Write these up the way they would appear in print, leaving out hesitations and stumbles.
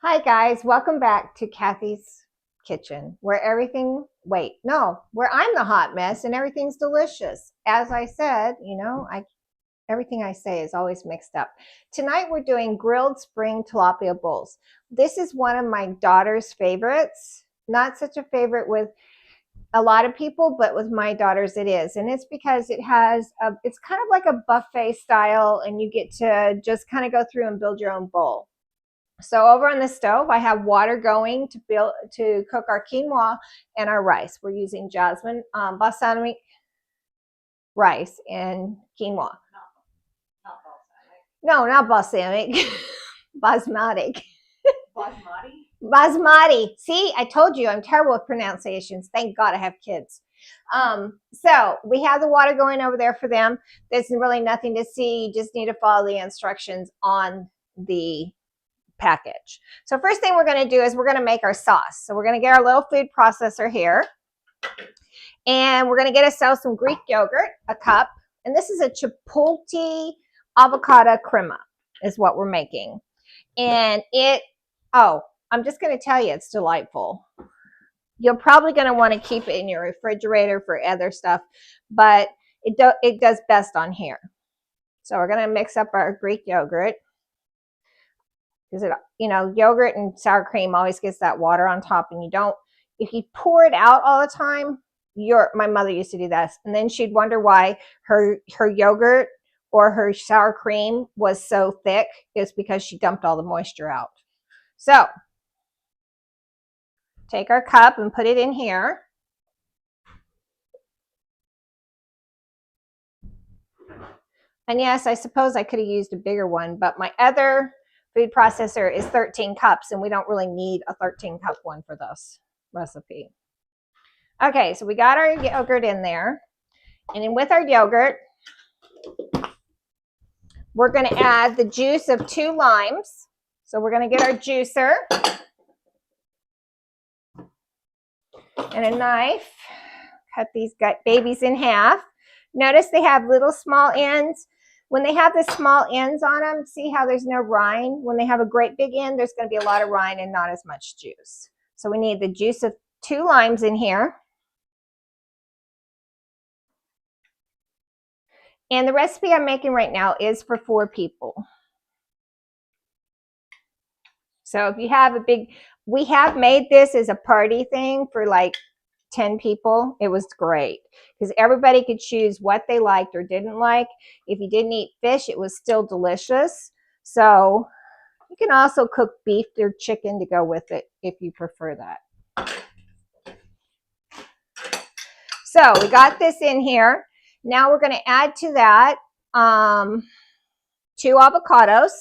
Hi guys, welcome back to Kathy's Kitchen, where where I'm the hot mess and everything's delicious. As I said, everything I say is always mixed up. Tonight we're doing grilled spring tilapia bowls. This is one of my daughter's favorites. Not such a favorite with a lot of people, but with my daughters it is. And it's because it's kind of like a buffet style, and you get to just kind of go through and build your own bowl. So over on the stove, I have water going to cook our quinoa and our rice. We're using jasmine balsamic rice and quinoa. No, not balsamic. Basmati. Basmati? Basmati. See, I told you I'm terrible with pronunciations. Thank God I have kids. So we have the water going over there for them. There's really nothing to see. You just need to follow the instructions on the package. So first thing we're going to do is we're going to make our sauce. So we're going to get our little food processor here, and we're going to get ourselves some Greek yogurt, a cup, and this is a chipotle avocado crema is what we're making. And I'm just going to tell you, it's delightful. You're probably going to want to keep it in your refrigerator for other stuff, but it does best on here. So we're going to mix up our Greek yogurt, because yogurt and sour cream always gets that water on top, and if you pour it out all the time, my mother used to do that, and then she'd wonder why her yogurt or her sour cream was so thick. It's because she dumped all the moisture out. So take our cup and put it in here. And yes, I suppose I could have used a bigger one, but my other food processor is 13 cups, and we don't really need a 13 cup one for this recipe. Okay, so we got our yogurt in there, and then with our yogurt, we're going to add the juice of 2 limes. So we're going to get our juicer and a knife, cut these babies in half. Notice they have little small ends. When they have the small ends on them, see how there's no rind? When they have a great big end, there's going to be a lot of rind and not as much juice. So we need the juice of 2 limes in here. And the recipe I'm making right now is for 4 people. So if you have we have made this as a party thing for like 10 people. It was great because everybody could choose what they liked or didn't like. If you didn't eat fish, it was still delicious. So you can also cook beef or chicken to go with it if you prefer that. So we got this in here. Now we're going to add to that 2 avocados.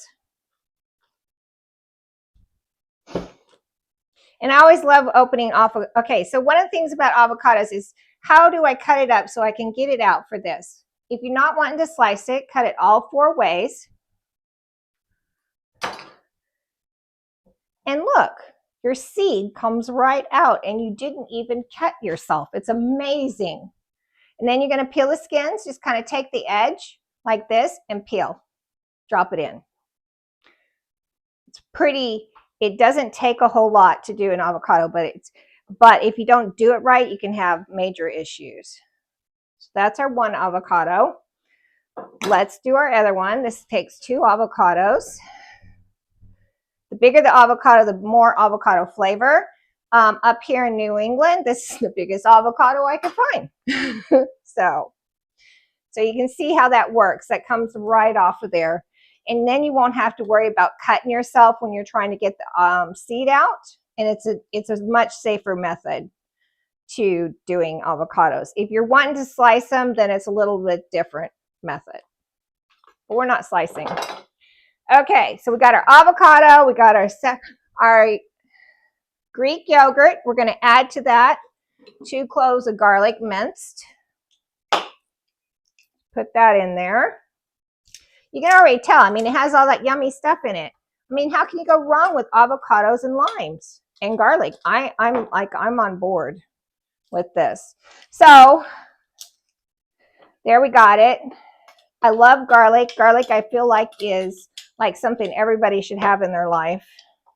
And I always love opening off. Okay, so one of the things about avocados is, how do I cut it up so I can get it out for this? If you're not wanting to slice it, cut it all 4 ways. And look, your seed comes right out, and you didn't even cut yourself. It's amazing. And then you're going to peel the skins. Just kind of take the edge like this and peel. Drop it in. It's pretty. It doesn't take a whole lot to do an avocado, but if you don't do it right, you can have major issues. So that's our 1 avocado. Let's do our other one. This takes 2 avocados. The bigger the avocado, the more avocado flavor. Up here in New England, this is the biggest avocado I could find. So you can see how that works. That comes right off of there. And then you won't have to worry about cutting yourself when you're trying to get the seed out. And it's a much safer method to doing avocados. If you're wanting to slice them, then it's a little bit different method. But we're not slicing. Okay, so we got our avocado. We got our Greek yogurt. We're going to add to that 2 cloves of garlic minced. Put that in there. You can already tell. I mean, it has all that yummy stuff in it. I mean, how can you go wrong with avocados and limes and garlic? I'm on board with this. So there we got it. I love garlic. Garlic, I feel like, is like something everybody should have in their life.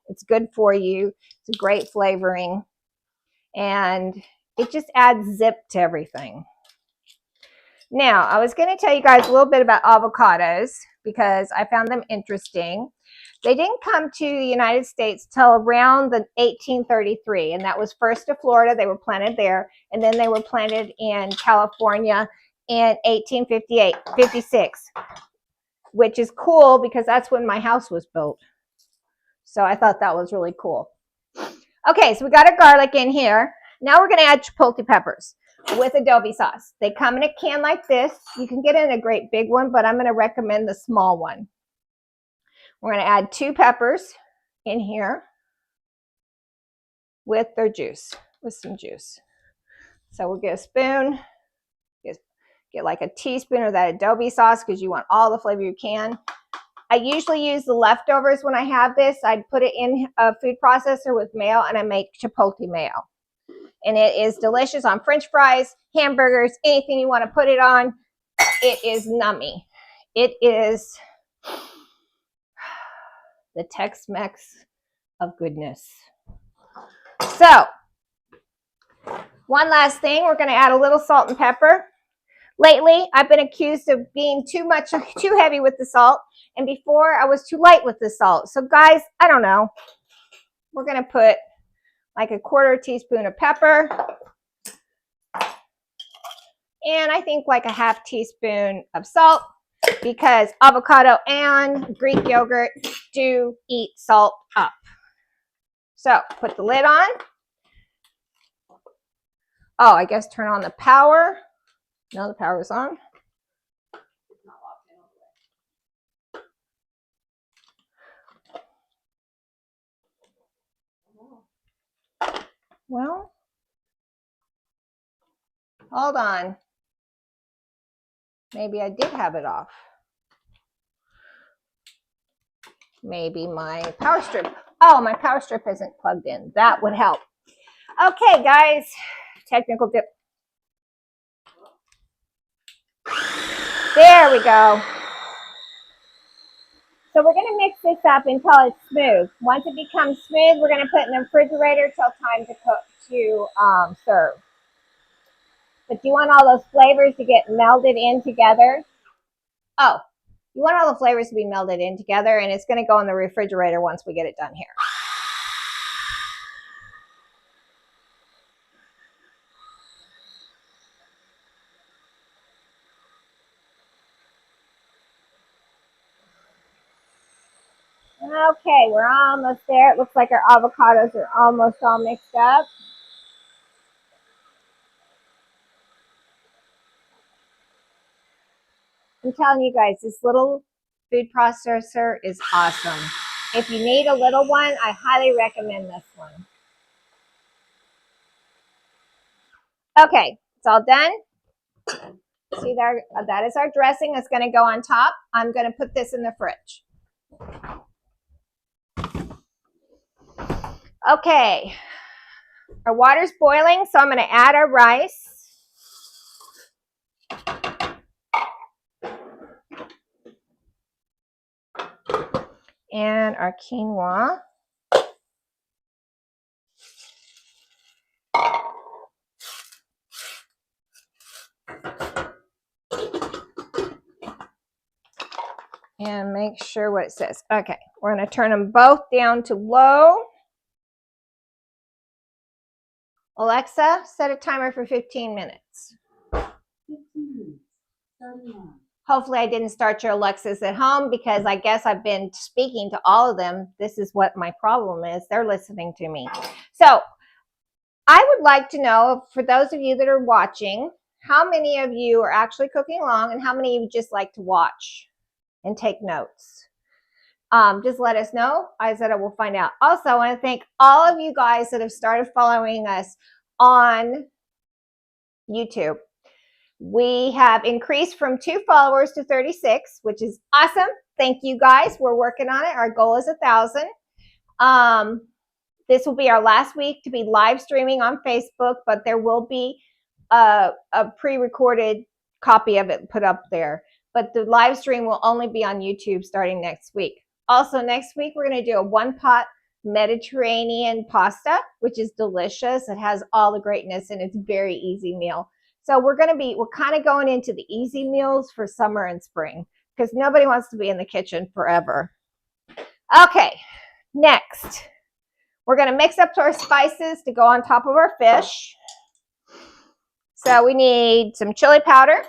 It's good for you. It's a great flavoring. And it just adds zip to everything. Now, I was going to tell you guys a little bit about avocados because I found them interesting. They didn't come to the United States till around the 1833, and that was first to Florida. They were planted there, and then they were planted in California in 56, which is cool because that's when my house was built. So I thought that was really cool. Okay, so we got our garlic in here. Now we're going to add chipotle peppers with adobo sauce. They come in a can like this. You can get in a great big one, but I'm going to recommend the small one. We're going to add 2 peppers in here with their juice, with some juice. So we'll get a spoon, get like a teaspoon of that adobo sauce because you want all the flavor you can. I usually use the leftovers when I have this. I'd put it in a food processor with mayo, and I make chipotle mayo. And it is delicious on French fries, hamburgers, anything you want to put it on. It is nummy. It is the Tex-Mex of goodness. So, one last thing, we're going to add a little salt and pepper. Lately, I've been accused of being too heavy with the salt, and before I was too light with the salt. So guys, I don't know. We're going to put like a 1/4 teaspoon of pepper, and I think like a 1/2 teaspoon of salt, because avocado and Greek yogurt do eat salt up. So put the lid on. Oh, I guess turn on the power. No, the power is on. Well, hold on. Maybe I did have it off. Maybe my power strip. Oh, my power strip isn't plugged in. That would help. Okay, guys. Technical dip. There we go. So we're going to mix this up until it's smooth. Once it becomes smooth, we're going to put it in the refrigerator till time to cook, to serve. But you want all those flavors to get melded in together. Oh, you want all the flavors to be melded in together, and it's going to go in the refrigerator once we get it done here. Okay, we're almost there. It looks like our avocados are almost all mixed up. I'm telling you guys, this little food processor is awesome. If you need a little one, I highly recommend this one. Okay, it's all done. See there, that is our dressing that's going to go on top. I'm going to put this in the fridge. Okay, our water's boiling, so I'm going to add our rice. And our quinoa. And make sure what it says. Okay, we're going to turn them both down to low. Alexa, set a timer for 15 minutes. 15 minutes. Hopefully I didn't start your Alexas at home, because I guess I've been speaking to all of them. This is what my problem is. They're listening to me. So I would like to know, for those of you that are watching, how many of you are actually cooking along, and how many of you just like to watch and take notes? Just let us know. I said I will find out. Also, I want to thank all of you guys that have started following us on YouTube. We have increased from 2 followers to 36, which is awesome. Thank you guys. We're working on it. Our goal is 1,000. This will be our last week to be live streaming on Facebook, but there will be a pre-recorded copy of it put up there. But the live stream will only be on YouTube starting next week. Also, next week, we're going to do a 1-pot Mediterranean pasta, which is delicious. It has all the greatness and it's a very easy meal. So we're kind of going into the easy meals for summer and spring because nobody wants to be in the kitchen forever. Okay, next, we're going to mix up our spices to go on top of our fish. So we need some chili powder.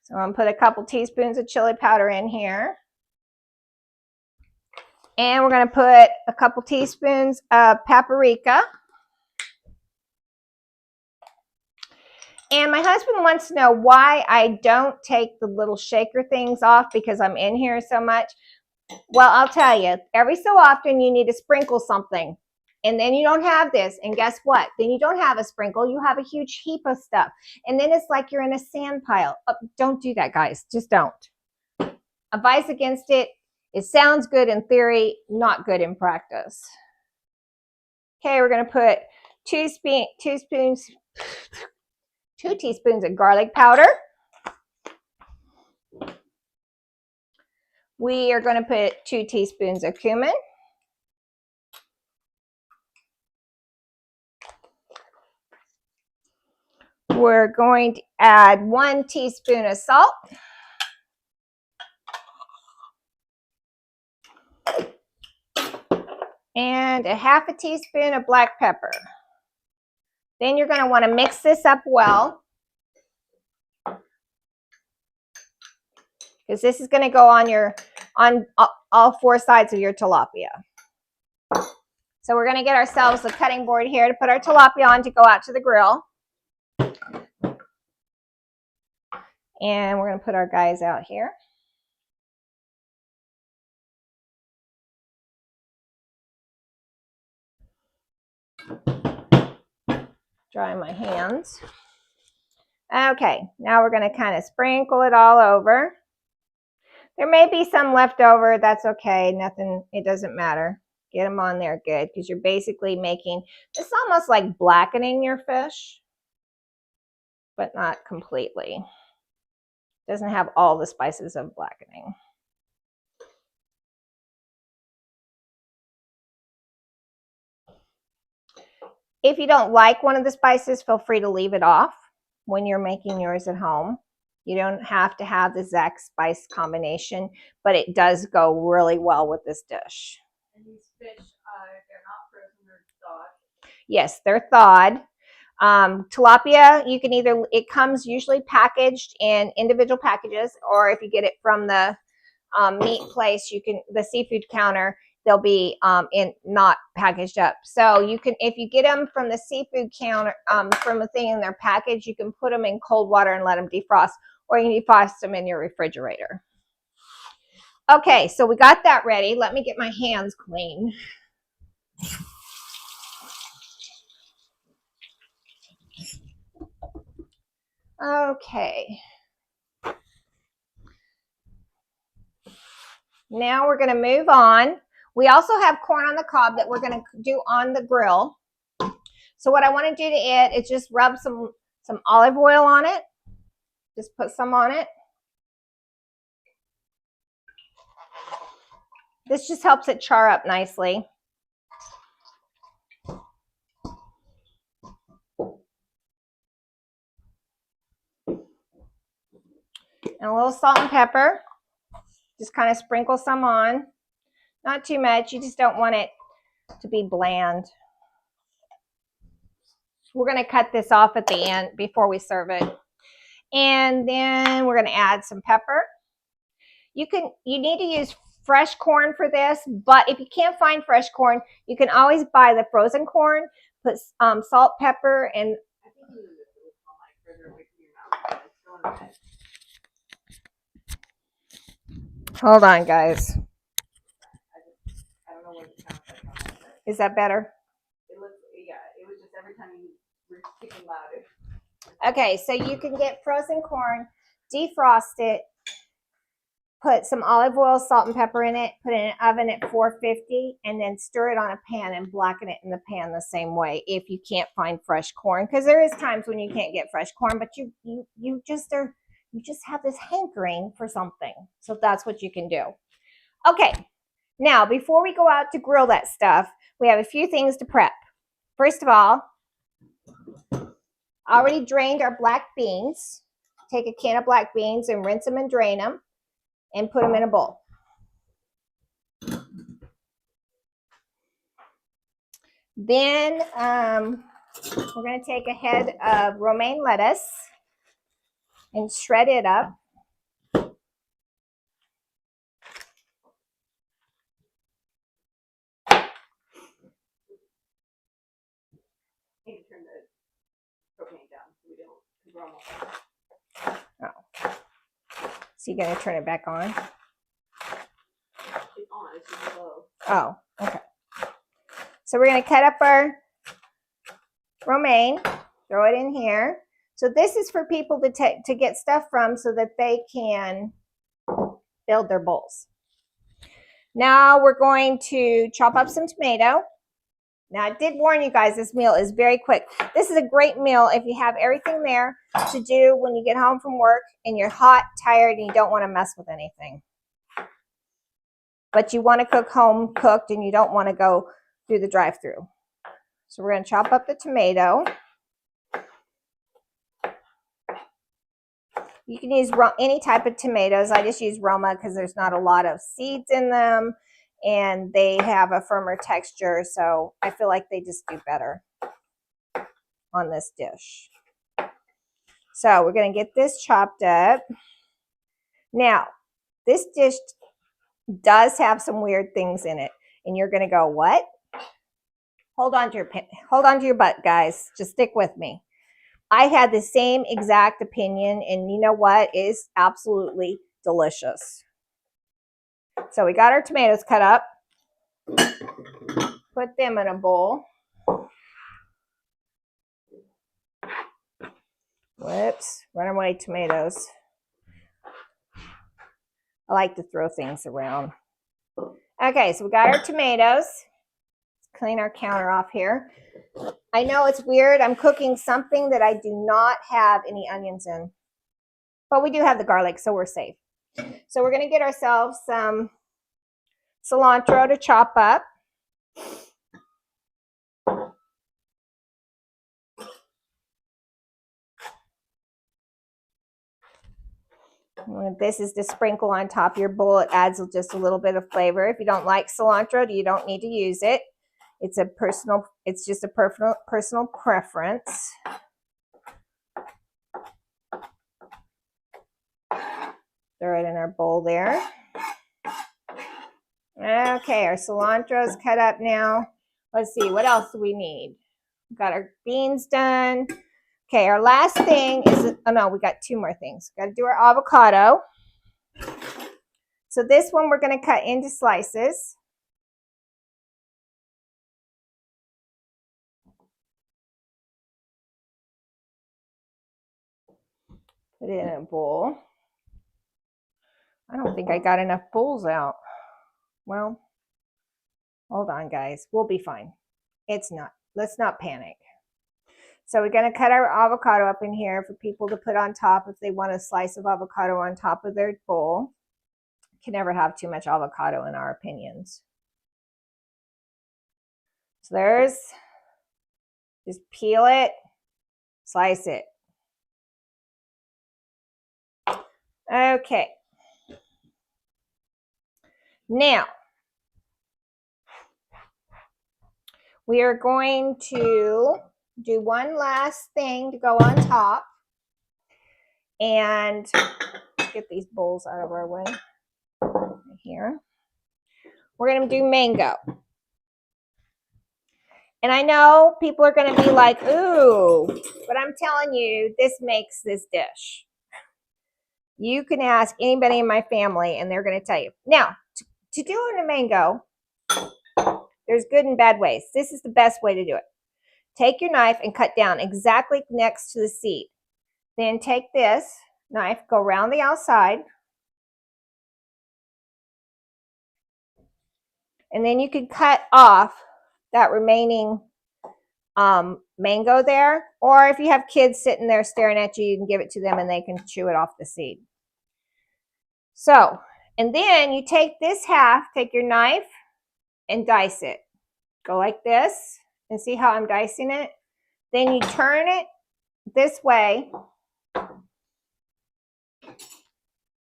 So I'm going to put a couple teaspoons of chili powder in here. And we're going to put a couple teaspoons of paprika. And my husband wants to know why I don't take the little shaker things off because I'm in here so much. Well, I'll tell you, every so often you need to sprinkle something. And then you don't have this. And guess what? Then you don't have a sprinkle. You have a huge heap of stuff. And then it's like you're in a sand pile. Oh, don't do that, guys. Just don't. Advice against it. It sounds good in theory, not good in practice. Okay, we're going to put 2 teaspoons of garlic powder. We are going to put 2 teaspoons of cumin. We're going to add 1 teaspoon of salt. And a half a teaspoon of black pepper. Then you're going to want to mix this up well, because this is going to go on all 4 sides of your tilapia. So we're going to get ourselves a cutting board here to put our tilapia on to go out to the grill. And we're going to put our guys out here. Dry my hands. Okay, now we're going to kind of sprinkle it all over. There may be some left over. That's okay. Nothing, it doesn't matter. Get them on there good because you're basically making, it's almost like blackening your fish, but not completely. Doesn't have all the spices of blackening. If you don't like one of the spices, feel free to leave it off when you're making yours at home. You don't have to have the exact spice combination, but it does go really well with this dish. And these fish, they're not frozen, they're thawed. Yes, they're thawed. Tilapia, you can either, it comes usually packaged in individual packages, or if you get it from the meat place, you can, the seafood counter, they'll be not packaged up. So you can, if you get them from the seafood counter, from a thing in their package, you can put them in cold water and let them defrost, or you can defrost them in your refrigerator. Okay, so we got that ready. Let me get my hands clean. Okay. Now we're going to move on. We also have corn on the cob that we're going to do on the grill. So what I want to do to it is just rub some olive oil on it. Just put some on it. This just helps it char up nicely. And a little salt and pepper. Just kind of sprinkle some on. Not too much. You just don't want it to be bland. We're going to cut this off at the end before we serve it. And then we're going to add some pepper. You need to use fresh corn for this, but if you can't find fresh corn, you can always buy the frozen corn. Put salt, pepper, and I think you would fall like further away from your mouth. It's still in the head. Hold on, guys. I don't know what it sounds like on that. Is that better? It looks, yeah, it was just every time you were speaking louder. Okay, so you can get frozen corn, defrost it, put some olive oil, salt, and pepper in it, put it in an oven at 450, and then stir it on a pan and blacken it in the pan the same way if you can't find fresh corn, because there is times when you can't get fresh corn, but you just have this hankering for something. So that's what you can do. Okay, Now, before we go out to grill that stuff, we have a few things to prep. First of all, I already drained our black beans. Take a can of black beans and rinse them and drain them and put them in a bowl. Then we're going to take a head of romaine lettuce and shred it up. Maybe turn the propane down so we don't, because we're almost done. Oh. So you're going to turn it back on? It's on, it's just low. Oh, okay. So we're going to cut up our romaine, throw it in here. So this is for people to get stuff from so that they can build their bowls. Now we're going to chop up some tomato. Now I did warn you guys, this meal is very quick. This is a great meal if you have everything there to do when you get home from work and you're hot, tired, and you don't want to mess with anything. But you want to cook home cooked and you don't want to go through the drive-through. So we're going to chop up the tomato. You can use any type of tomatoes. I just use Roma because there's not a lot of seeds in them and they have a firmer texture. So I feel like they just do better on this dish. So we're going to get this chopped up. Now, this dish does have some weird things in it. And you're going to go, what? Hold on to your butt, guys. Just stick with me. I had the same exact opinion, and you know what? It is absolutely delicious. So we got our tomatoes cut up. Put them in a bowl. Whoops, runaway tomatoes. I like to throw things around. Okay, so we got our tomatoes. Let's clean our counter off here. I know it's weird. I'm cooking something that I do not have any onions in. But we do have the garlic, so we're safe. So we're going to get ourselves some cilantro to chop up. This is to sprinkle on top of your bowl. It adds just a little bit of flavor. If you don't like cilantro, you don't need to use it. It's just a personal preference. Throw it in our bowl there. Okay, our cilantro is cut up now. Let's see, what else do we need? We've got our beans done. Okay, our last thing is, oh no, we got two more things. Got to do our avocado. So this one we're going to cut into slices. Put it in a bowl. I don't think I got enough bowls out. Well, hold on, guys. We'll be fine. It's not. Let's not panic. So we're going to cut our avocado up in here for people to put on top if they want a slice of avocado on top of their bowl. You can never have too much avocado in our opinions. So there's, just peel it, slice it. Okay. Now, we are going to do one last thing to go on top. And get these bowls out of our way. Right here. We're going to do mango. And I know people are going to be like, ooh, but I'm telling you, this makes this dish. You can ask anybody in my family and they're going to tell you. Now, to do a mango, there's good and bad ways. This is the best way to do it. Take your knife and cut down exactly next to the seed. Then take this knife, go around the outside. And then you can cut off that remaining mango there. Or if you have kids sitting there staring at you, you can give it to them and they can chew it off the seed. So, And then you take this half, take your knife and dice it. Go like this and see how I'm dicing it. Then you turn it this way.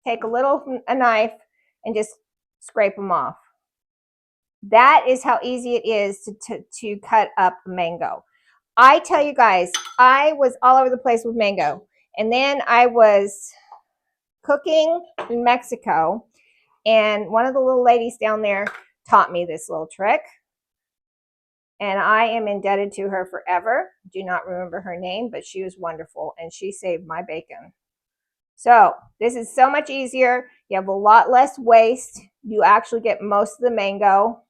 Take a knife and just scrape them off. That is how easy it is to cut up a mango. I tell you guys, I was all over the place with mango. And then I was cooking in Mexico, and one of the little ladies down there taught me this little trick. And I am indebted to her forever. Do not remember her name, but she was wonderful, and she saved my bacon. So this is so much easier. You have a lot less waste. You actually get most of the mango.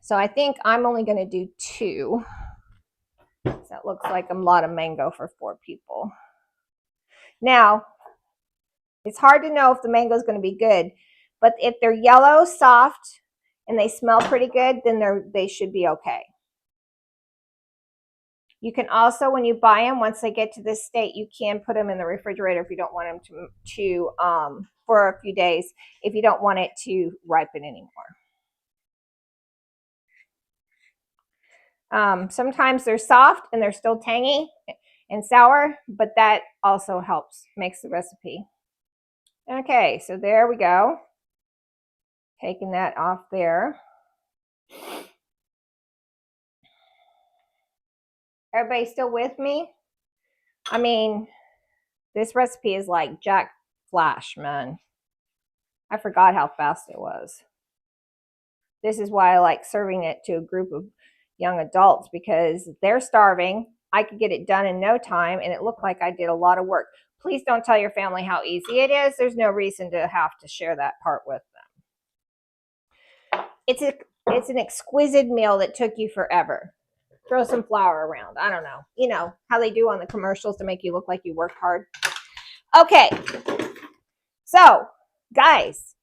So I think I'm only going to do 2. So that looks like a lot of mango for 4 people. Now, it's hard to know if the mango is going to be good, but if they're yellow, soft, and they smell pretty good, then they should be okay. You can also, when you buy them, once they get to this state, you can put them in the refrigerator if you don't want them to for a few days, if you don't want it to ripen anymore. Sometimes they're soft and they're still tangy and sour, but that also helps, makes the recipe. Okay, so there we go. Taking that off there. Everybody still with me? I mean, this recipe is like Jack Flash, man. I forgot how fast it was. This is why I like serving it to a group of young adults, because they're starving. I could get it done in no time, and it looked like I did a lot of work. Please don't tell your family how easy it is. There's no reason to have to share that part with them. It's an exquisite meal that took you forever. Throw some flour around. I don't know. You know how they do on the commercials to make you look like you worked hard. Okay. So, guys,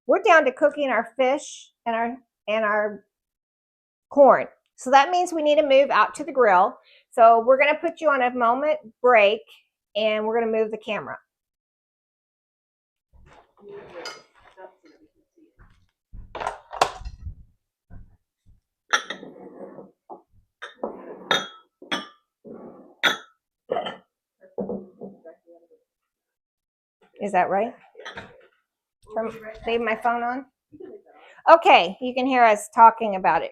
we're down to cooking our fish and our corn. So that means we need to move out to the grill. So we're going to put you on a moment break, and we're going to move the camera. Is that right? Leave my phone on? Okay, you can hear us talking about it.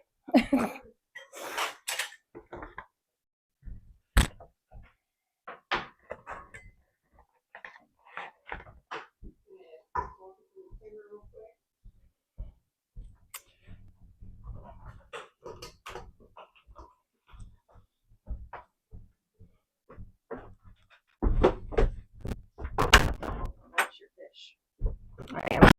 I am.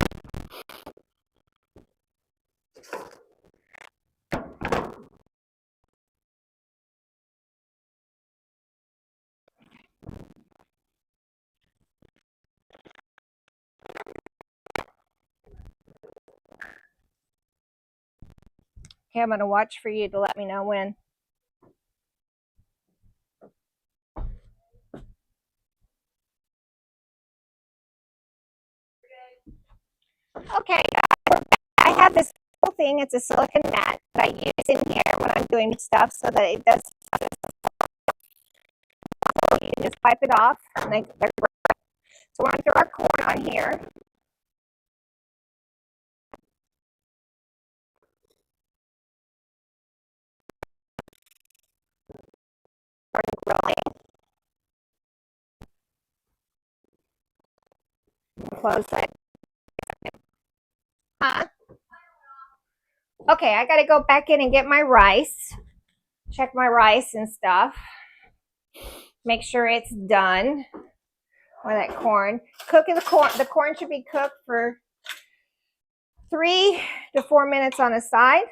Okay, I'm going to watch for you to let me know when. Okay, I have this whole thing. It's a silicone mat that I use in here when I'm doing stuff so that it does. You can just wipe it off. So we're going to throw our corn on here. Grilling. Close it. Okay, I got to go back in and get my rice. Check my rice and stuff. Make sure it's done. Or that corn. Cooking the corn. The corn should be cooked for 3 to 4 minutes on the side.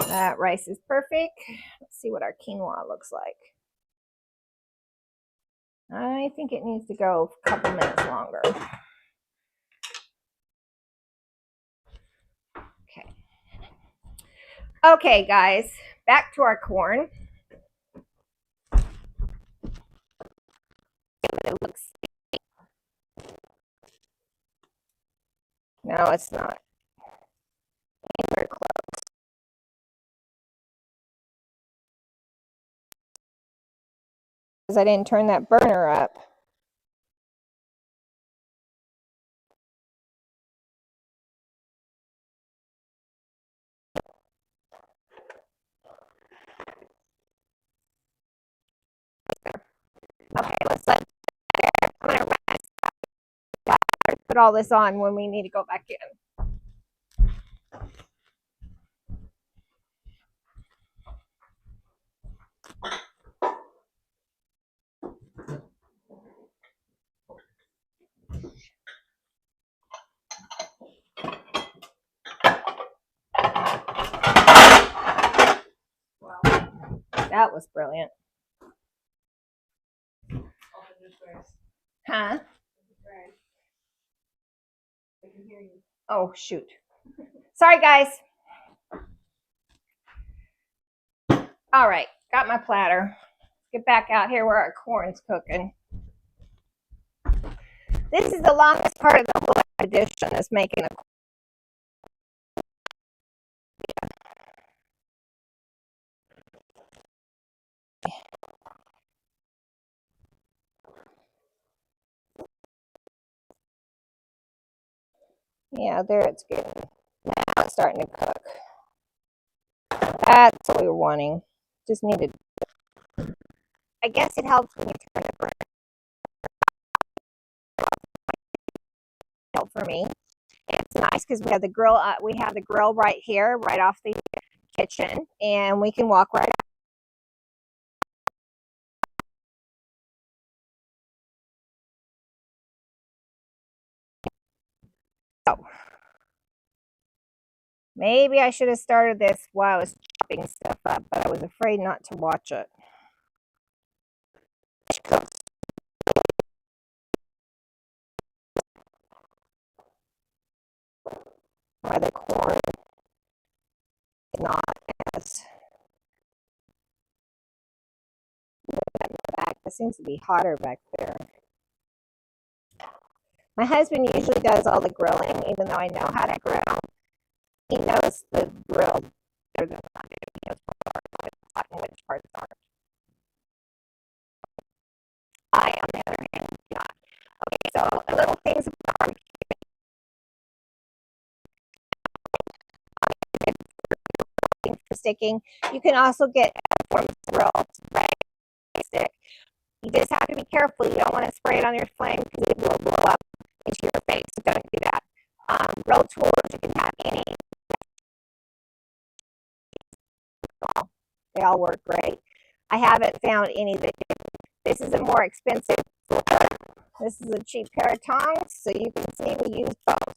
That rice is perfect. Let's see what our quinoa looks like. I think it needs to go a couple minutes longer. Okay. Okay, guys, back to our corn. It looks No, it's not. Very close. Because I didn't turn that burner up. Okay, let's let I'm gonna put all this on when we need to go back in. Wow. That was brilliant. Huh? I can hear you. Oh, shoot. Sorry, guys. All right, got my platter. Get back out here where our corn's cooking. This is the longest part of the whole edition, is making a yeah, there it's getting. Now it's starting to cook. That's what we were wanting. Just needed. I guess it helps when you turn the burner for me. It's nice because we have the grill. We have the grill right here, right off the kitchen, and we can walk right. So maybe I should have started this while I was chopping stuff up, but I was afraid not to watch it. Why the corn is not as back. It seems to be hotter back there. My husband usually does all the grilling, even though I know how to grill. He knows the grill better than I do. He knows what's hot and which parts aren't. I, on the other hand, not. Okay, so the little things about barbecue. For sticking. You can also get forms of grilled right stick. You just have to be careful. You don't want to spray it on your flame because it will blow up into your face. So don't do that. Grill tools, you can have any. They all work great. I haven't found any that do. This is a more expensive. This is a cheap pair of tongs, so you can see we use both.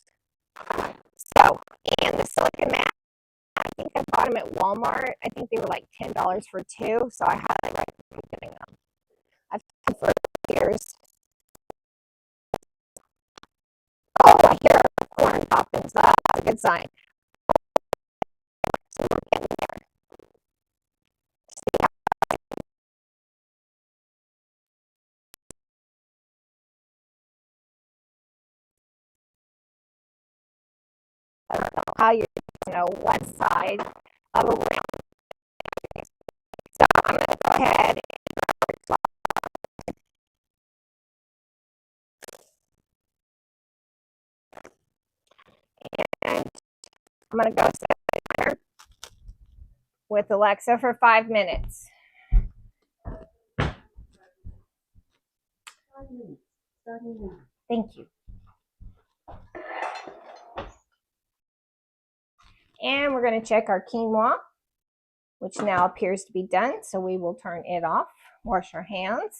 So, and the silicone mat, I think I bought them at Walmart. I think they were like $10 for two, so I highly recommend getting them. I've had them for years. Oh, I hear corn popping, so that's a good sign. So we're getting there. I don't know how you know what side of a round. So I'm going to go ahead and I'm going to go sit there with Alexa for 5 minutes. Thank you. And we're going to check our quinoa, which now appears to be done. So we will turn it off, wash our hands.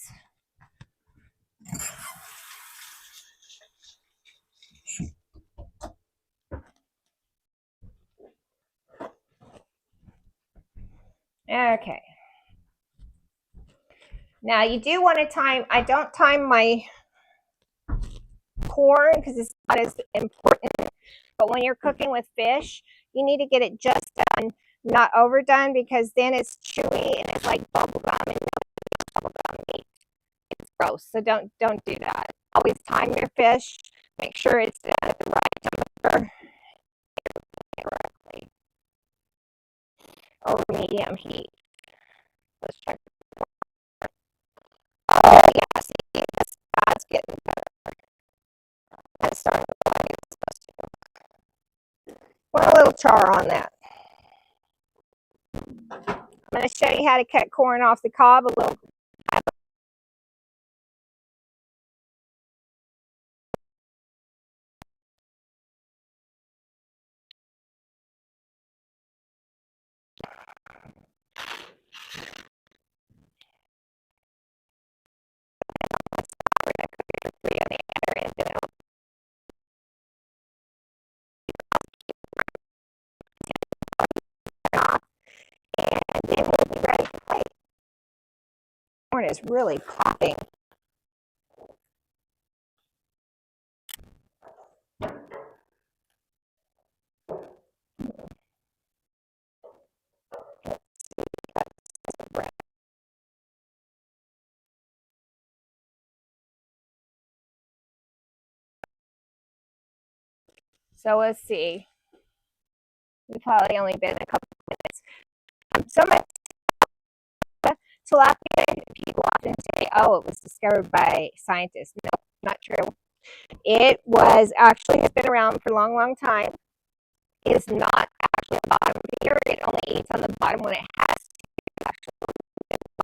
Okay. Now you do want to time, I don't time my corn because it's not as important, but when you're cooking with fish, you need to get it just done, not overdone, because then it's chewy and it's like bubble gum and bubble gum meat. It's gross, so don't do that. Always time your fish, make sure it's at the right temperature. over medium heat. Let's check. Oh, yeah, see, that's getting better. That's starting to look like it's supposed to. Put a little char on that. I'm going to show you how to cut corn off the cob a little. And then we'll be ready to plate. Corn is really popping. So let's see. We've probably only been a couple of minutes. So my tilapia, people often say, oh, it was discovered by scientists. No, not true. It was actually, it's been around for a long, long time. It is not actually a bottom feeder. It only eats on the bottom when it has to. Actually,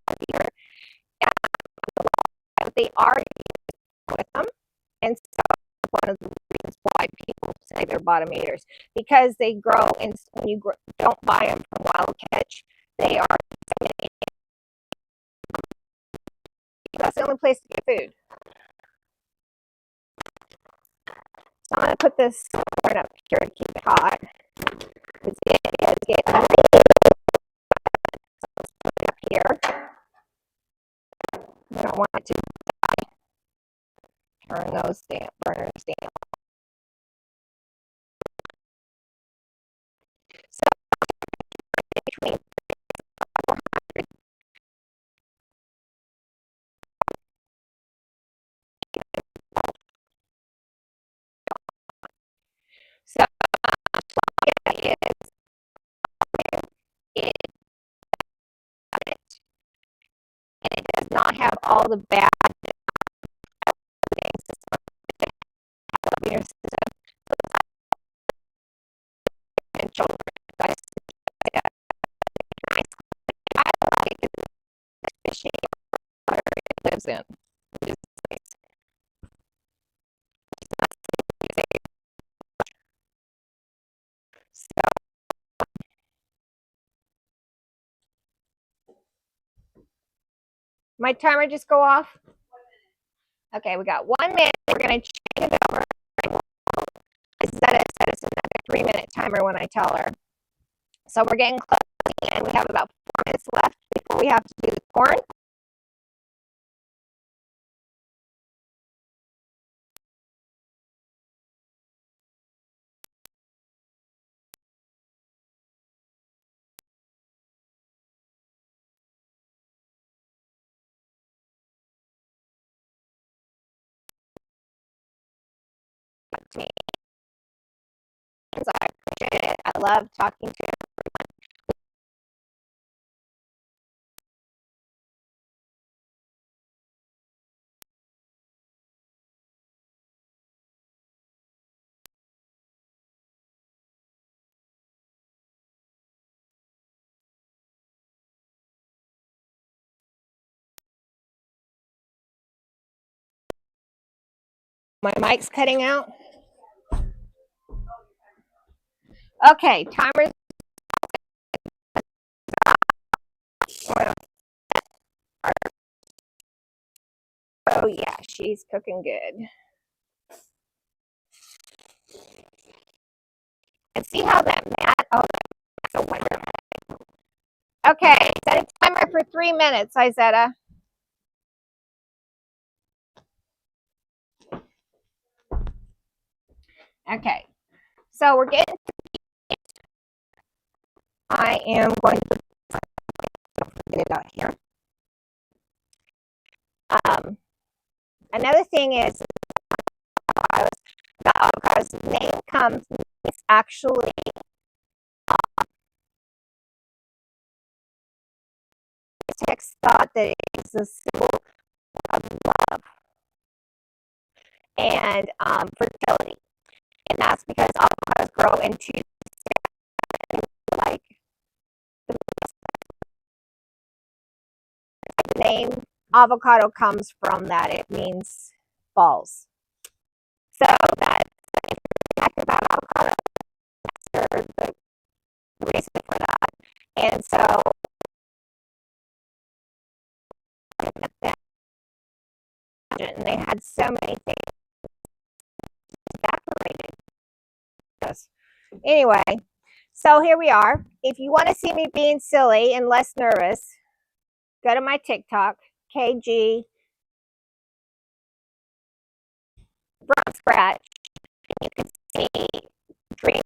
bottom feeder. And they are with them. And so one of the reasons why people say they're bottom eaters, because they grow, and when you don't buy them from wild catch, they are. That's the only place to get food. So I'm going to put this corn up here to keep it hot. It is getting so let's put it up here. I don't want it to die. Turn those burners down. So between 400. So it is and it does not have all the bad things in your system. And children, I like the fishing water it lives in. So my timer just go off? Okay, we got 1 minute. We're going to change it over. I set us another 3-minute timer when I tell her. So we're getting close to the end. We have about 4 minutes left before we have to do the corn. To me. I appreciate it. I love talking to everyone. My mic's cutting out. Okay, timer's. Oh yeah, she's cooking good. And see how that mat, oh, that's a wonderful. Okay, set a timer for 3 minutes, Izetta. Okay, so we're getting, I am going to get it out here. Another thing is, the avocado's name comes, it's actually Aztecs thought that it was a symbol of love and fertility. And that's because avocados grow into like the name avocado comes from that. It means balls. So that's the fact about avocado. That's the reason for that. And so and they had so many things evaporated. Anyway, so here we are. If you want to see me being silly and less nervous, go to my TikTok, KG from scratch. And you can see drinking.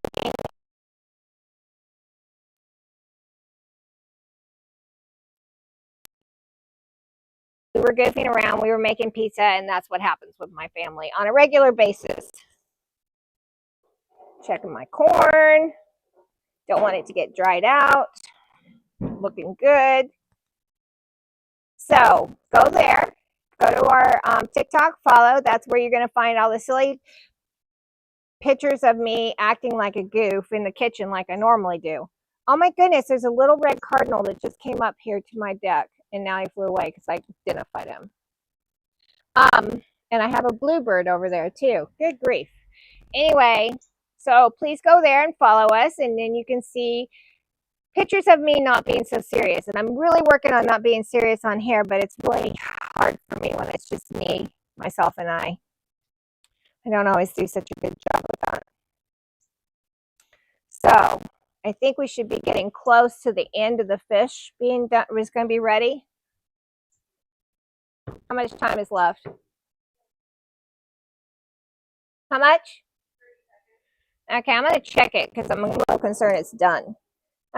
We were goofing around, we were making pizza, and that's what happens with my family on a regular basis. Checking my corn. Don't want it to get dried out. Looking good. So go there. Go to our TikTok, follow. That's where you're going to find all the silly pictures of me acting like a goof in the kitchen like I normally do. Oh my goodness, there's a little red cardinal that just came up here to my deck, and now he flew away because I identified him. And I have a bluebird over there too. Good grief. Anyway, so please go there and follow us, and then you can see pictures of me not being so serious. And I'm really working on not being serious on here, but it's really hard for me when it's just me, myself, and I. I don't always do such a good job with that. So I think we should be getting close to the end of the fish being done. It's going to be ready. How much time is left? How much? Okay, I'm going to check it because I'm a little concerned it's done.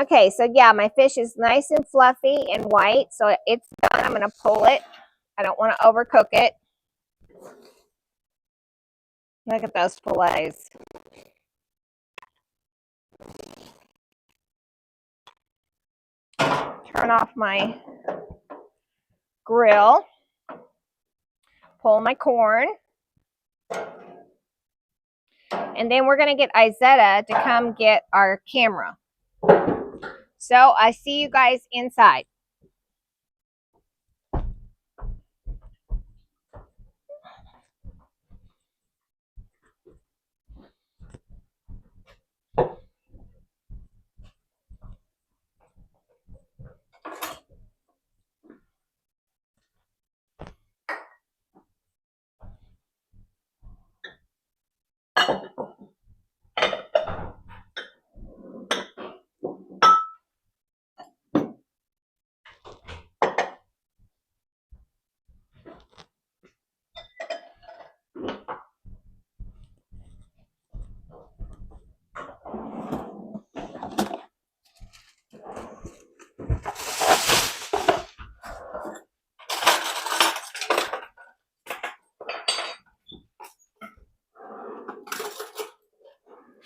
Okay, so yeah, my fish is nice and fluffy and white, so it's done. I'm going to pull it. I don't want to overcook it. Look at those fillets. Turn off my grill. Pull my corn. And then we're going to get Izetta to come get our camera. So I see you guys inside.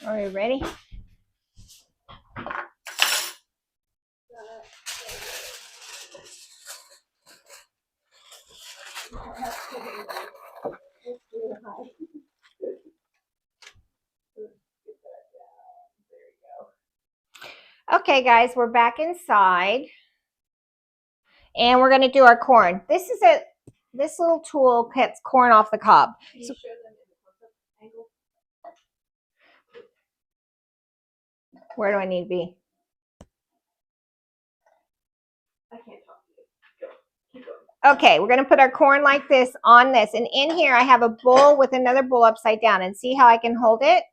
Are you ready? Okay, guys, we're back inside. And we're going to do our corn. This little tool cuts corn off the cob. Can you show them in the close-up angle? Where do I need to be? I can't talk to you. Go. Keep going. Okay, we're going to put our corn like this on this. And in here, I have a bowl with another bowl upside down. And see how I can hold it?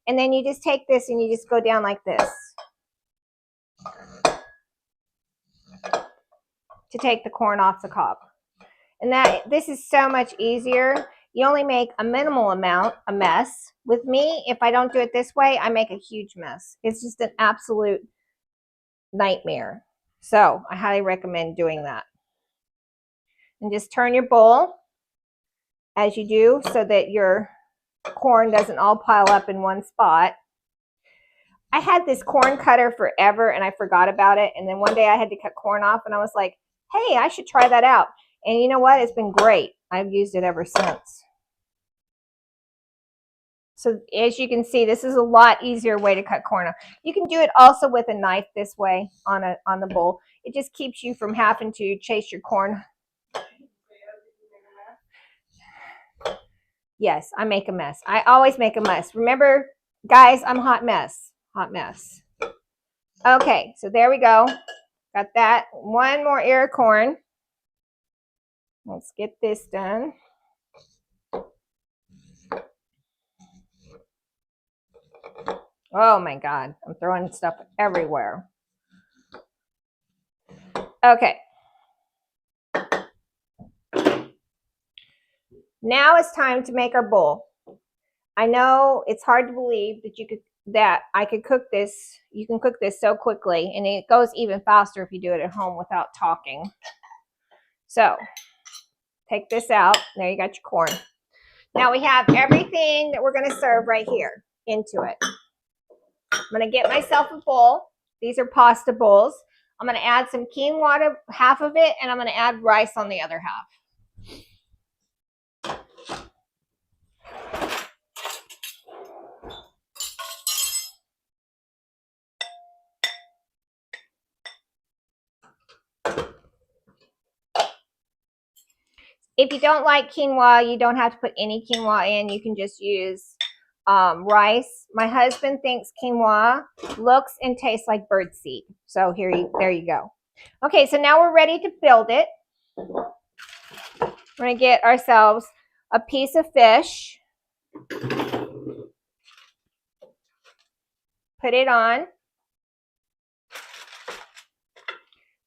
And then you just take this and you just go down like this to take the corn off the cob. And this is so much easier. You only make a minimal amount, a mess. With me, if I don't do it this way, I make a huge mess. It's just an absolute nightmare. So I highly recommend doing that. And just turn your bowl as you do so that your corn doesn't all pile up in one spot. I had this corn cutter forever and I forgot about it. And then one day I had to cut corn off and I was like, hey, I should try that out. And you know what? It's been great. I've used it ever since. So as you can see, this is a lot easier way to cut corn. You can do it also with a knife this way on the bowl. It just keeps you from having to chase your corn. Yes, I make a mess. I always make a mess. Remember, guys, I'm a hot mess. Hot mess. Okay, so there we go. Got that. One more ear of corn. Let's get this done. Oh my God, I'm throwing stuff everywhere. Okay. Now it's time to make our bowl. I know it's hard to believe that I could cook this. You can cook this so quickly, and it goes even faster if you do it at home without talking. So take this out. There you got your corn. Now we have everything that we're going to serve right here into it. I'm going to get myself a bowl. These are pasta bowls. I'm going to add some quinoa to half of it, and I'm going to add rice on the other half. If you don't like quinoa, you don't have to put any quinoa in. You can just use rice. My husband thinks quinoa looks and tastes like birdseed. So there you go. Okay, so now we're ready to build it. We're going to get ourselves a piece of fish. Put it on.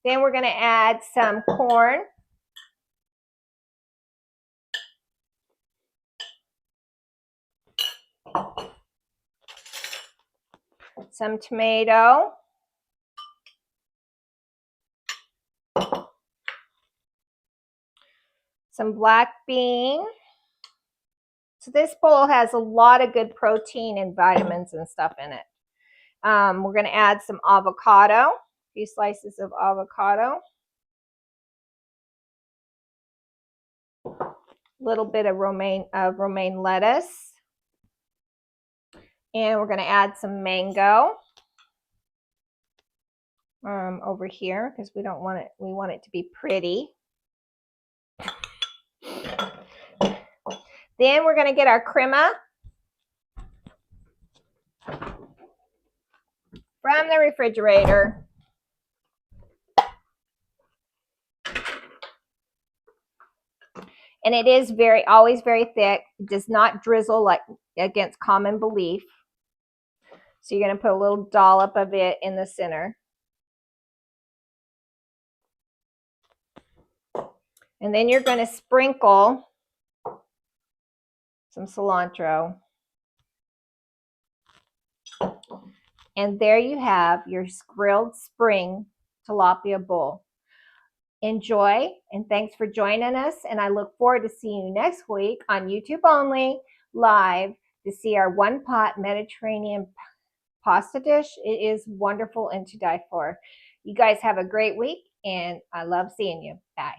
Then we're going to add some corn. Some tomato. Some black bean. So this bowl has a lot of good protein and vitamins and stuff in it. We're going to add some avocado, a few slices of avocado. A little bit of romaine lettuce. And we're going to add some mango over here because we don't want it. We want it to be pretty. Then we're going to get our crema from the refrigerator. And it is always very thick. It does not drizzle like against common belief. So you're going to put a little dollop of it in the center. And then you're going to sprinkle some cilantro. And there you have your grilled spring tilapia bowl. Enjoy, and thanks for joining us. And I look forward to seeing you next week on YouTube only, live, to see our one-pot Mediterranean pasta dish. It is wonderful and to die for. You guys have a great week, and I love seeing you. Bye.